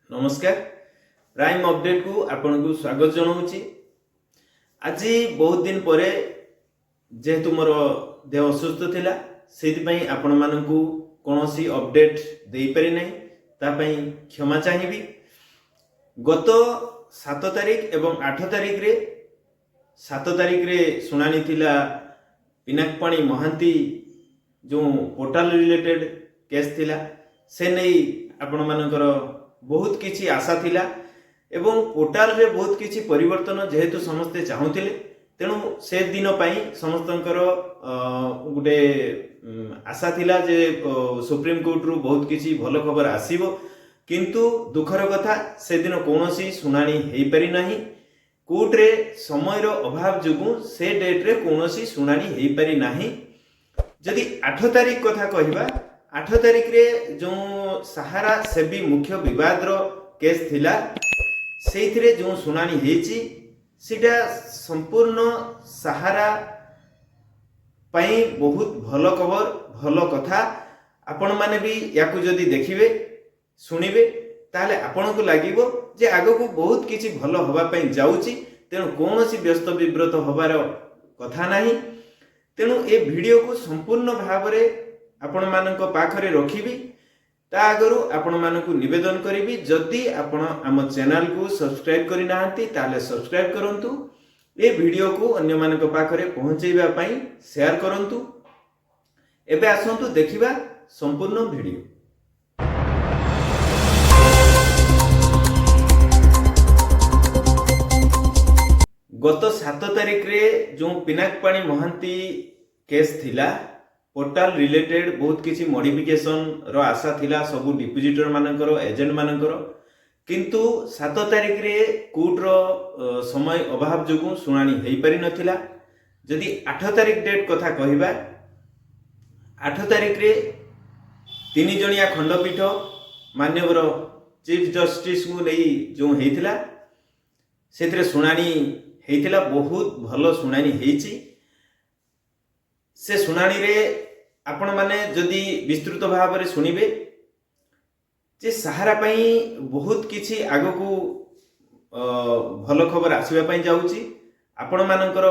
नमस्कार prime update को आपन को स्वागत जनाऊँगी। आज बहुत दिन पर जेहेतु मोर देह असुस्थ थिला से आपण मानू कौन अपडेट दे पारि नहीं तापाई क्षमा चाहिए। गत 7 तारिख एवं 8 तारिख रे 7 तारिख रे शुणानी थिला पिनाकपाणी महांती जो पोर्टाल रिलेटेड केस थिला से नहीं आपण मानकर बहुत किछि आशा थिला एवं पोर्टाल रे बहुत किछि परिवर्तन जेहेतु समस्ते चाहूतिले तेणु से दिन पाई समस्तंकर गोटे आशा थिला जे सुप्रीम कोर्ट रु बहुत किछि भलो खबर आसीबो, किंतु दुखर कथा से दिन कोनोसी सुनानी हेई पारि नाही। कोर्ट रे समय रो अभाव जुगु से डेट रे कोनोसी सुनानी हेई पारि नाही। जदि 8 तारिख कथा कहिबा 8 तारिख रे जो सहारा सेबी मुख्य विवाद रो केस थिला सेइथिरे जो सुनानी हेची सिटा संपूर्ण सहारा पाई बहुत भलो खबर भलो कथा। आपण माने भी याकु जदि देखिबे सुनिबे ताले आपण को लागिबो जे आगो को बहुत किछि भलो होबा पई जाउची, तेणु कोनोसी व्यस्त विव्रत होबार कथा नाही। तेणु ए वीडियो को संपूर्ण भावरे आपण मानक पाखरे रखिबी। ता आगरु आपण मानकु निवेदन करिबी जदि आपण आम चैनल को सब्सक्राइब करि नाहंती ताले सब्सक्राइब करंतु। ए वीडियो को अन्य मानक पाखरे पहुंचैबा पई शेयर करंतु। एबे आसंतु देखिबा संपूर्ण वीडियो। गत 7 तारिख रे जो पिनाकपाणी महांती केस थिला पोर्टाल रिलेटेड बहुत किसी मॉडिफिकेशन रो आशा थिला सबु डिपोजिटर मानकर एजेंट मानकर, किंतु 7 तारिख रे कोर्ट रो समय अभाव जुगु सुनानी हेई पारि नथिला। जदि 8 तारिख डेट कथा कहिबा 8 तारिख रे 3 जणिया खंडपीठ मान्यवर चीफ जस्टिस को नहीं जो हेइथिला सेथिरे सुनानी हेइथिला। बहुत भलो सुनानी हेइची। से सुनानी रे आपण माने जदि विस्तृत भाव रे सुनिबे जे सहारा पई बहुत किछि आगो को भलो खबर आसीबा पई जाउची। आपण मानकर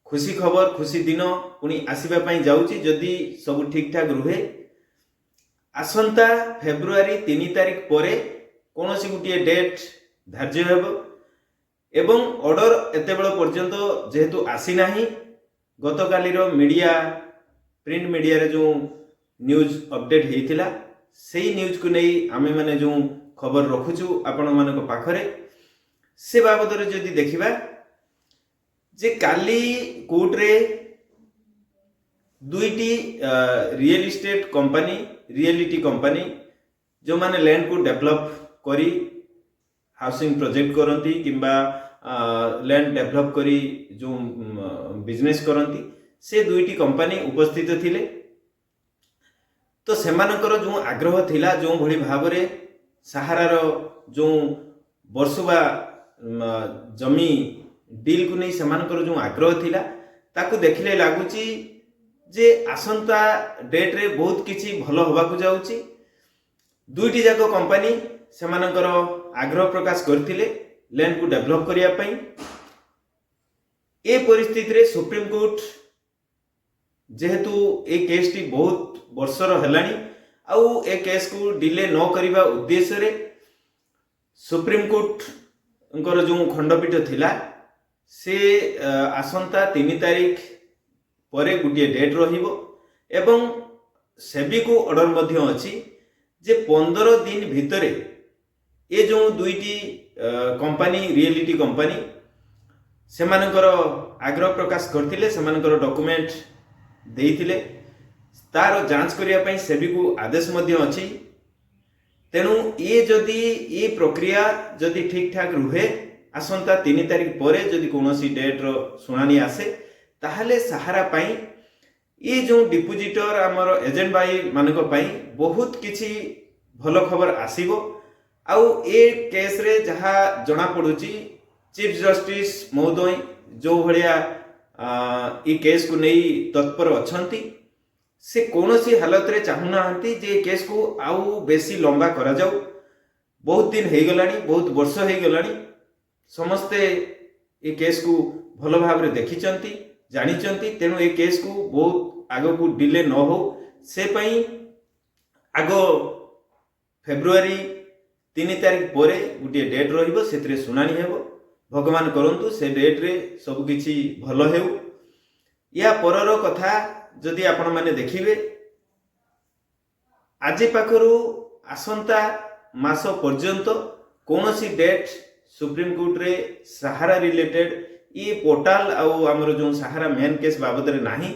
खुशी खबर खुशी दिन पुनी आसीबा पई जाउची जदि सब ठीक ठाक रुहे। आसंता फेब्रुआरी 3 तारिख परे कोनोसी गुटिए डेट धार्य हेबो एवं ऑर्डर एते बेल पर्यंत जेहेतु आसी नाही। गतकाली रो मीडिया प्रिंट मीडिया रे जो न्यूज अपडेट हेइथिला सेही न्यूज को नहीं आमे माने जो खबर रखुछु आपण मानक पाखरे से बाबद रे जदि देखिबा जे काली कोर्ट रे दुईटी real estate company reality company जो माने लैंड को डेवलप करी हाउसिंग प्रोजेक्ट करंती किंबा लैंड डेवलप करी जो बिजनेस करंती से दुईटी कंपनी उपस्थित थिले। तो सेमानकर जो आग्रह थिला जो भली भाबरे सहारार जो वर्षुबा जमी डील को नहीं सेमानकर जो आग्रह थिला ताकू देखिले लागुची जे आसंता डेट रे बहुत किछि भलो होबा को जाउची। दुईटी जाको कंपनी सेमानकर आग्रह प्रकाश करथिले लैंड को डेवलप करिया पई। ए परिस्थिति रे सुप्रीम कोर्ट जेहेतु ए केस टी बहुत वर्षर हेलानी आउ ए केस को डिले न करिबा उद्देश्य रे सुप्रीम कोर्ट अंकर जो खंडपीठ थिला से आसंता 3 तारिख परे गुटिए डेट रहिबो एवं सेबी को ऑर्डर मध्य अछि जे 15 दिन भितरे ए जो दुईटी कंपनी रियलिटी कंपनी सेमानकर आग्रह प्रकाश करथिले सेमानकर डॉक्यूमेंट देइथिले तार जांच करिया पई सेबी को आदेश मध्य अछि। तेणु ये जदि ये प्रक्रिया जदि ठीक ठाक रुहे आसंता 3 तारिख परे जदि कोनोसी डेट रो सुनानी आसे ताहले सहारा पई ये जो डिपोजिटर आमर एजेंट भाई मानक पई बहुत किछि भलो खबर आसीबो। आउ ए केस रे जहा जना पड़ुची चीफ जस्टिस महोदय जो भलिया ई केस को नहीं तत्पर अछंती से कौन सी हालत रे चाहूना जे केस को आउ बेसी लंबा करा जाऊ। बहुत दिन हो गलानी, बहुत वर्ष हो गलानी, समस्ते ये केस को भल भाव देखी जानी, तेणु ये केस को बहुत आग को डिले न हो से पई आग फेब्रुआरी 3 तारिख पर गोटे डेट रहिबो, सेतरे सुनानी हेबो। भगवान करंतु से डेट रे सब किछि भल हेउ। या परर कथा जदि आपण माने देखिबे, आज पाखरु आसंता मास पर्यंत कौनसी डेट सुप्रीम कोर्ट रे सहारा रिलेटेड ये पोर्टाल आउ आमर जो सहारा मेन केस बाबद रे नाही।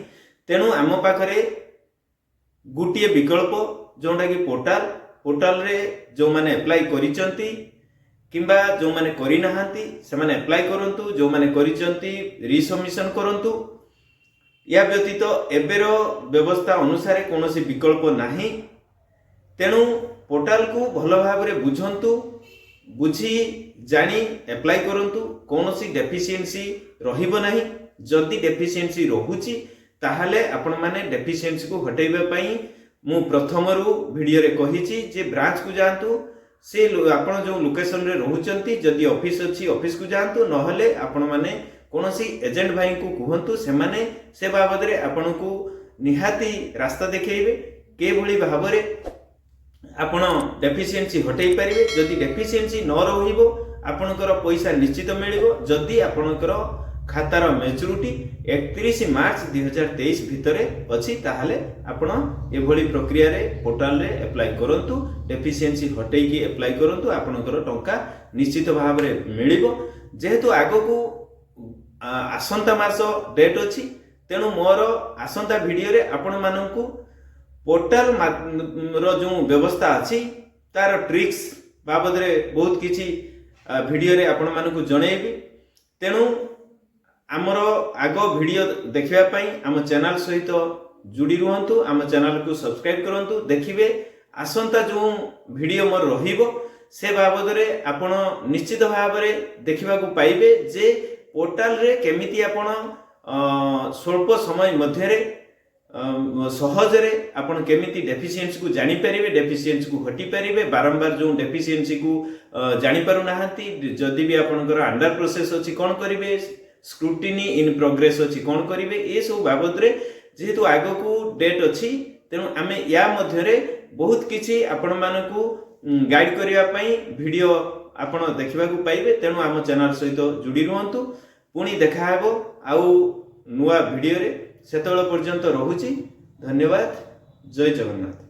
तेणु आम पाखरे गोटे विकल्प जोटा कि पोर्टाल रे जो माने अप्लाई करिचंती किंबा जो माने करि नाहांती से माने अप्लाई करंतु, जो माने करिचंती रिसबमिशन करंतु। या व्यतीत एबेर व्यवस्था अनुसार कौनसी विकल्प नाही। तेणु पोर्टाल को भल भाव रे बुझंतु, बुझी जानी अप्लाई करंतु। कौनसी डेफिशिएंसी रहिबो नाही। जदि डेफिशिएंसी रहुची ताहले आपण माने डेफिशिएंसी को हटेइबा पई मु प्रथमरु वीडियो रे कहिची जे ब्रांच को जांतु, से आपण जो लोकेशन रे रहुचंती जदि ऑफिस अछि ऑफिस को जांतु, नहले आपण माने कौनसी एजेंट भाई को कहतु, से माने से बाबद रे आपण को निहाती रास्ता देखेइबे के भली भाव रे आपण डेफिशिएंसी हटेई पारिबे। जदि डेफिशिएंसी न रहिबो आपणकर पैसा निश्चित मिलिबो। जदि आपणकर खातार मैच्योरिटी 31 मार्च 2023 भितरे अछि ताहले आपण एभली प्रक्रिया रे पोर्टल रे अप्लाई करंतु, डेफिशिएंसी हटेई की अप्लाई करंतु, आपणकर टंका निश्चित भाव रे मिलिबो। जेहेतु आगो को आसंता मास डेट अछि, तेणु मोर आसंता वीडियो रे आपण माननकु पोर्टाल रो जो व्यवस्था अछि तार ट्रिक्स बाबद रे बहुत किछि वीडियो रे आपण माननकु जणेबी। तेणु आमर आगो वीडियो देखिबा पई आम चैनल सहित जुड़ी रुहंतु, आम चैनल को सब्सक्राइब करंतु। देखिबे आसंता जो वीडियो मोर रहिबो से बाबद रे आपण निश्चित भाव रे देखिबा को पाइबे जे पोर्टाल रे केमिति आपण स्वल्प समय मध्य रे सहज रे आपण केमिति डेफिशिएंसी को जानि परिबे, डेफिशिएंसी को हटि परिबे। बारंबार जो डेफिशिएंसी को जानि पारु नाहंती, जदि भी आपनकर अंडर प्रोसेस अछि कोन करिवे, स्क्रूटिनी इन प्रोग्रेस अछि कोन करिवे, ए सब बाबद रे जेहेतु आगो को डेट अछि तेणु आमे या मध्य रे बहुत किछि आपण मानकु गाइड करिया पई वीडियो आपण देखिबा को पाइबे। तेणु आम चैनल सहित जुड़ी रुहंतु। पुणी देखा हेबो आउ नुआ वीडियो रे। सेतबेल पर्यंत रहुची। धन्यवाद। जय जगन्नाथ।